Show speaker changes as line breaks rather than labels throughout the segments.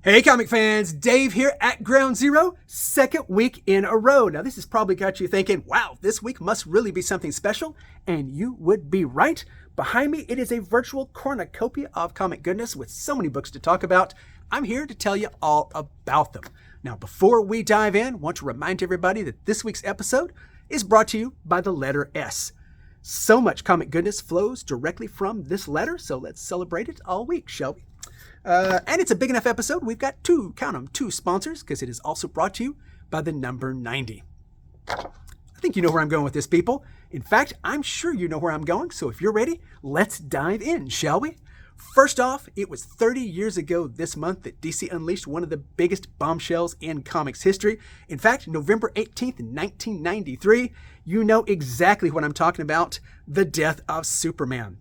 Hey comic fans, Dave here at Ground Zero, second week in a row. Now this has probably got you thinking, wow, this week must really be something special, and you would be right. Behind me, it is a virtual cornucopia of comic goodness with so many books to talk about. I'm here to tell you all about them. Now before we dive in, I want to remind everybody that this week's episode is brought to you by the letter S. So much comic goodness flows directly from this letter, so let's celebrate it all week, shall we? And it's a big enough episode. We've got two sponsors, because it is also brought to you by the number 90. I think you know where I'm going with this, people. In fact, I'm sure you know where I'm going. So if you're ready, let's dive in, shall we? First off, it was 30 years ago this month that DC unleashed one of the biggest bombshells in comics history. In fact, November 18th, 1993, you know exactly what I'm talking about, the death of Superman.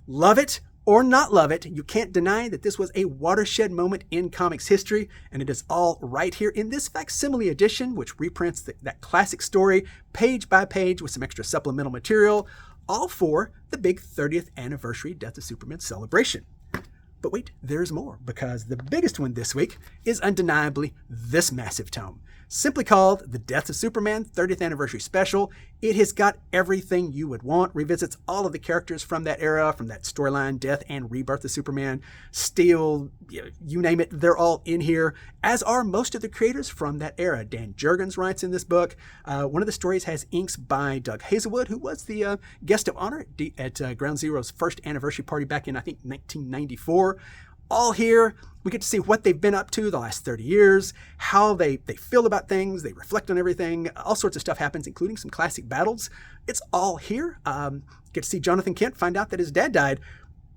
Love it or not love it, you can't deny that this was a watershed moment in comics history, and it is all right here in this facsimile edition, which reprints that classic story page by page with some extra supplemental material, all for the big 30th anniversary Death of Superman celebration. But wait, there's more, because the biggest one this week is undeniably this massive tome. Simply called The Death of Superman 30th Anniversary Special, it has got everything you would want, revisits all of the characters from that era, from that storyline, Death and Rebirth of Superman, Steel, you name it, they're all in here, as are most of the creators from that era. Dan Jurgens writes in this book. One of the stories has inks by Doug Hazelwood, who was the guest of honor at Ground Zero's first anniversary party back in, I think, 1994. All here, we get to see what they've been up to the last 30 years, how they feel about things, they reflect on everything, all sorts of stuff happens, including some classic battles. It's all here. Get to see Jonathan Kent find out that his dad died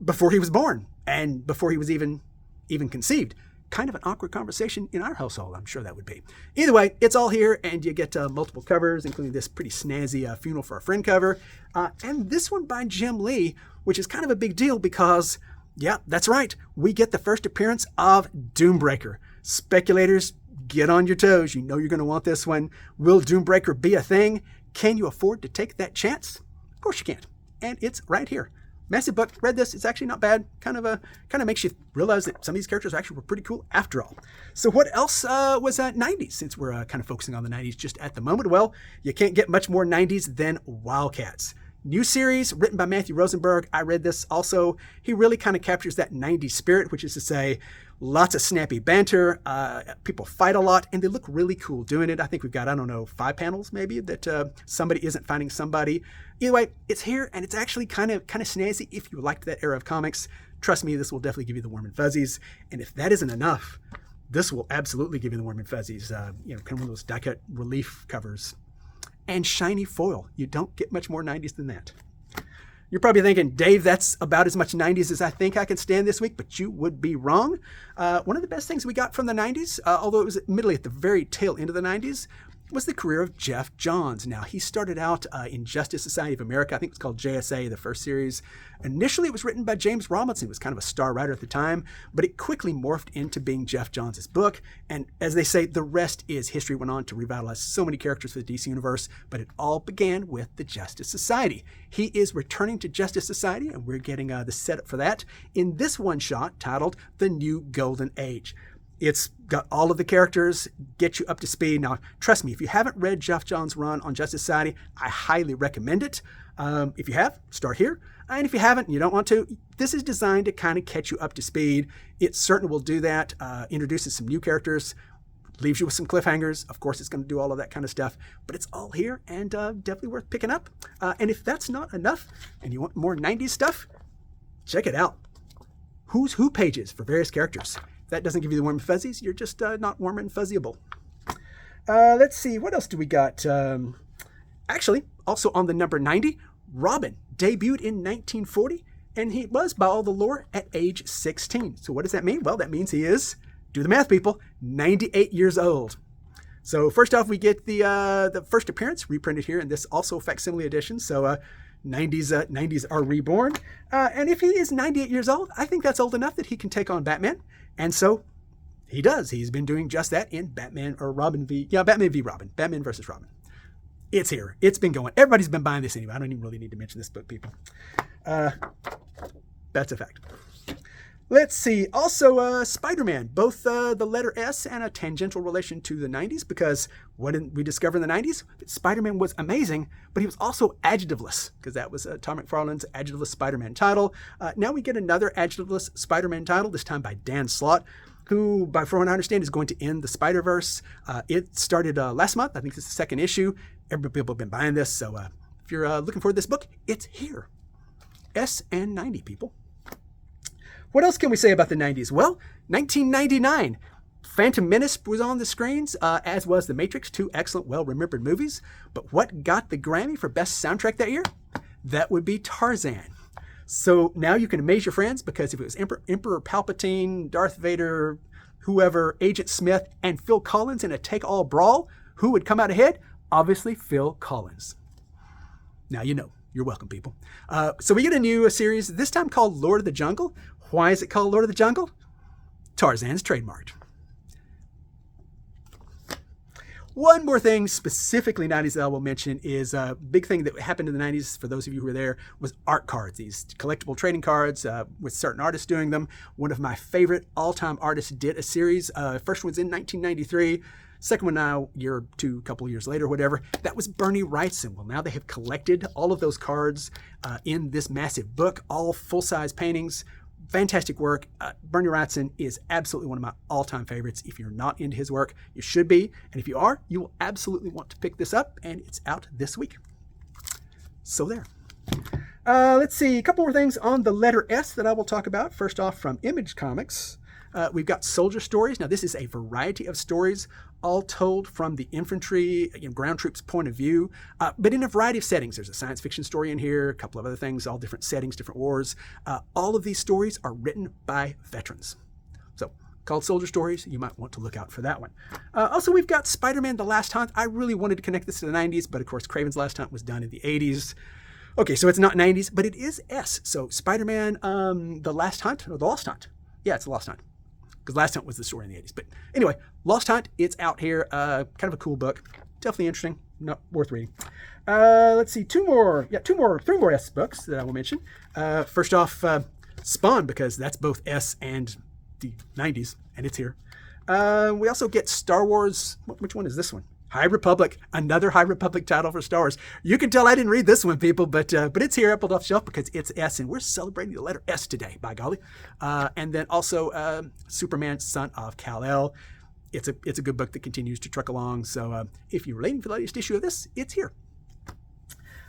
before he was born and before he was even conceived. Kind of an awkward conversation in our household, I'm sure that would be. Either way, it's all here, and you get multiple covers, including this pretty snazzy Funeral for a Friend cover, and this one by Jim Lee, which is kind of a big deal because, yeah, that's right, we get the first appearance of Doombreaker. Speculators, get on your toes. You know you're going to want this one. Will Doombreaker be a thing? Can you afford to take that chance? Of course you can. And it's right here. Massive book. Read this. It's actually not bad. Kind of makes you realize that some of these characters actually were pretty cool after all. So what else was 90s, since we're kind of focusing on the 90s just at the moment? Well, you can't get much more 90s than Wildcats. New series written by Matthew Rosenberg. I read this also. He really kind of captures that 90s spirit, which is to say lots of snappy banter. People fight a lot, and they look really cool doing it. I think we've got, 5 panels maybe that somebody isn't finding somebody. Either way, it's here, and it's actually kind of snazzy if you liked that era of comics. Trust me, this will definitely give you the warm and fuzzies. And if that isn't enough, this will absolutely give you the warm and fuzzies. Kind of one of those die-cut relief covers. And shiny foil. You don't get much more 90s than that. You're probably thinking, Dave, that's about as much 90s as I think I can stand this week, but you would be wrong. One of the best things we got from the 90s, although it was admittedly at the very tail end of the 90s, was the career of Geoff Johns. Now, he started out in Justice Society of America. I think it was called JSA, the first series. Initially, it was written by James Robinson, who was kind of a star writer at the time, but it quickly morphed into being Geoff Johns' book. And as they say, the rest is history. Went on to revitalize so many characters for the DC Universe, but it all began with the Justice Society. He is returning to Justice Society, and we're getting the setup for that in this one-shot titled The New Golden Age. It's got all of the characters, get you up to speed. Now, trust me, if you haven't read Geoff Johns' run on Justice Society, I highly recommend it. If you have, start here. And if you haven't and you don't want to, this is designed to kind of catch you up to speed. It certainly will do that. Introduces some new characters, leaves you with some cliffhangers. Of course, it's going to do all of that kind of stuff, but it's all here and definitely worth picking up. And if that's not enough and you want more 90s stuff, check it out. Who's Who pages for various characters. If that doesn't give you the warm and fuzzies, you're just not warm and fuzzyable. Let's see, what else do we got? Actually, also on the number 90, Robin debuted in 1940, and he was, by all the lore, at age 16. So what does that mean? Well, that means he is, do the math, people, 98 years old. So first off, we get the first appearance reprinted here in this also facsimile edition. So 90s are reborn. And if he is 98 years old, I think that's old enough that he can take on Batman. And so he does. He's been doing just that in Batman v. Robin. Batman versus Robin. It's here. It's been going. Everybody's been buying this anyway. I don't even really need to mention this book, people. That's a fact. Let's see. Also, Spider-Man, both the letter S and a tangential relation to the 90s, because what did we discover in the 90s? Spider-Man was amazing, but he was also adjectiveless, because that was Todd McFarlane's adjectiveless Spider-Man title. Now we get another adjectiveless Spider-Man title, this time by Dan Slott, who, from what I understand, is going to end the Spider-Verse. It started last month. I think this is the second issue. People have been buying this, so if you're looking for this book, it's here. S and 90, people. What else can we say about the 90s? Well, 1999, Phantom Menace was on the screens, as was The Matrix, two excellent, well-remembered movies. But what got the Grammy for Best Soundtrack that year? That would be Tarzan. So now you can amaze your friends, because if it was Emperor Palpatine, Darth Vader, whoever, Agent Smith, and Phil Collins in a take-all brawl, who would come out ahead? Obviously, Phil Collins. Now you know. You're welcome, people. So we get a new series, this time called Lord of the Jungle. Why is it called Lord of the Jungle? Tarzan's trademarked. One more thing specifically 90s that I will mention is a big thing that happened in the 90s, for those of you who were there, was art cards, these collectible trading cards with certain artists doing them. One of my favorite all-time artists did a series. First one's in 1993. Second one now, a couple of years later, whatever. That was Bernie Wrightson. Well, now they have collected all of those cards in this massive book, all full-size paintings. Fantastic work. Bernie Wrightson is absolutely one of my all-time favorites. If you're not into his work, you should be. And if you are, you will absolutely want to pick this up, and it's out this week. So there. Let's see, a couple more things on the letter S that I will talk about. First off, from Image Comics. We've got soldier stories. Now, this is a variety of stories, all told from the infantry, ground troops' point of view, but in a variety of settings. There's a science fiction story in here, a couple of other things, all different settings, different wars. All of these stories are written by veterans. So, called Soldier Stories, you might want to look out for that one. Also, we've got Spider-Man The Last Hunt. I really wanted to connect this to the 90s, but of course, Kraven's Last Hunt was done in the 80s. Okay, so it's not 90s, but it is S. So, Spider-Man The Last Hunt, or The Lost Hunt. Yeah, it's The Lost Hunt, because Last Hunt was the story in the 80s. But anyway, Lost Hunt, it's out here. Kind of a cool book. Definitely interesting. Not worth reading. Let's see, three more S books that I will mention. First off, Spawn, because that's both S and the 90s, and it's here. We also get Star Wars. Which one is this one? High Republic, another High Republic title for Star Wars. You can tell I didn't read this one, people, but it's here, up off the shelf, because it's S, and we're celebrating the letter S today, by golly. And then also Superman, Son of Kal-El. It's a good book that continues to truck along. So if you're waiting for the latest issue of this, it's here.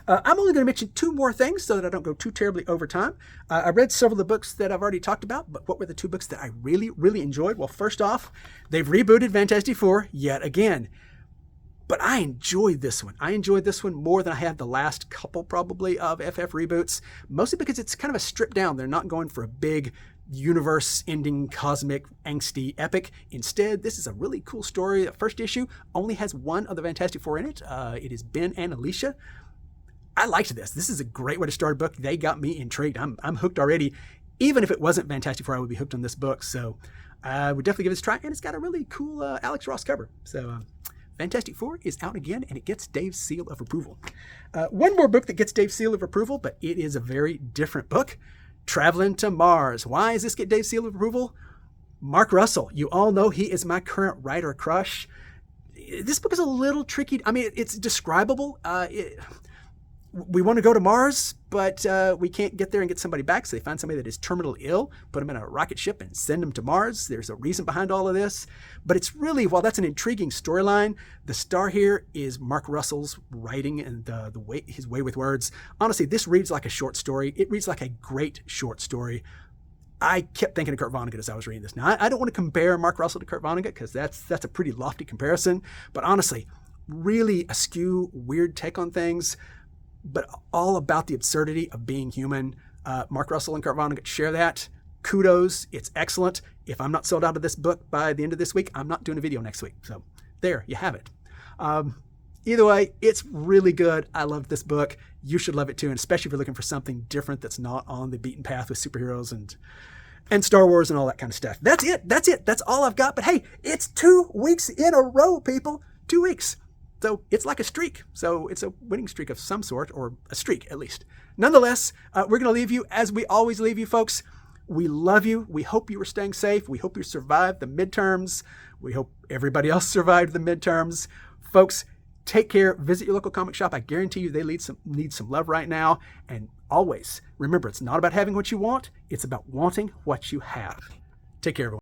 I'm only going to mention two more things so that I don't go too terribly over time. I read several of the books that I've already talked about, but what were the two books that I really, really enjoyed? Well, first off, they've rebooted Fantastic Four yet again. But I enjoyed this one. I enjoyed this one more than I had the last couple, probably, of FF reboots, mostly because it's kind of a stripped down. They're not going for a big universe-ending, cosmic, angsty epic. Instead, this is a really cool story. The first issue only has one of the Fantastic Four in it. It is Ben and Alicia. I liked this. This is a great way to start a book. They got me intrigued. I'm hooked already. Even if it wasn't Fantastic Four, I would be hooked on this book. So I would definitely give this a try. And it's got a really cool Alex Ross cover. So Fantastic Four is out again, and it gets Dave's seal of approval. One more book that gets Dave's seal of approval, but it is a very different book. Traveling to Mars. Why does this get Dave's seal of approval? Mark Russell. You all know he is my current writer crush. This book is a little tricky. I mean, it's describable. We want to go to Mars, but we can't get there and get somebody back. So they find somebody that is terminally ill, put them in a rocket ship and send them to Mars. There's a reason behind all of this. But it's really, while that's an intriguing storyline, the star here is Mark Russell's writing and his way with words. Honestly, this reads like a short story. It reads like a great short story. I kept thinking of Kurt Vonnegut as I was reading this. Now, I don't want to compare Mark Russell to Kurt Vonnegut, because that's a pretty lofty comparison. But honestly, really askew, weird take on things, but all about the absurdity of being human. Mark Russell and Kurt Vonnegut share that. Kudos. It's excellent. If I'm not sold out of this book by the end of this week, I'm not doing a video next week. So there, you have it. Either way, it's really good. I love this book. You should love it too, and especially if you're looking for something different that's not on the beaten path with superheroes and Star Wars and all that kind of stuff. That's it. That's all I've got. But hey, it's 2 weeks in a row, people. 2 weeks. So it's like a streak. So it's a winning streak of some sort, or a streak at least. Nonetheless, we're going to leave you as we always leave you, folks, We love you. We hope you are staying safe. We hope you survived the midterms. We hope everybody else survived the midterms. Folks, take care. Visit your local comic shop. I guarantee you they need some love right now. And always, remember, it's not about having what you want. It's about wanting what you have. Take care, everyone.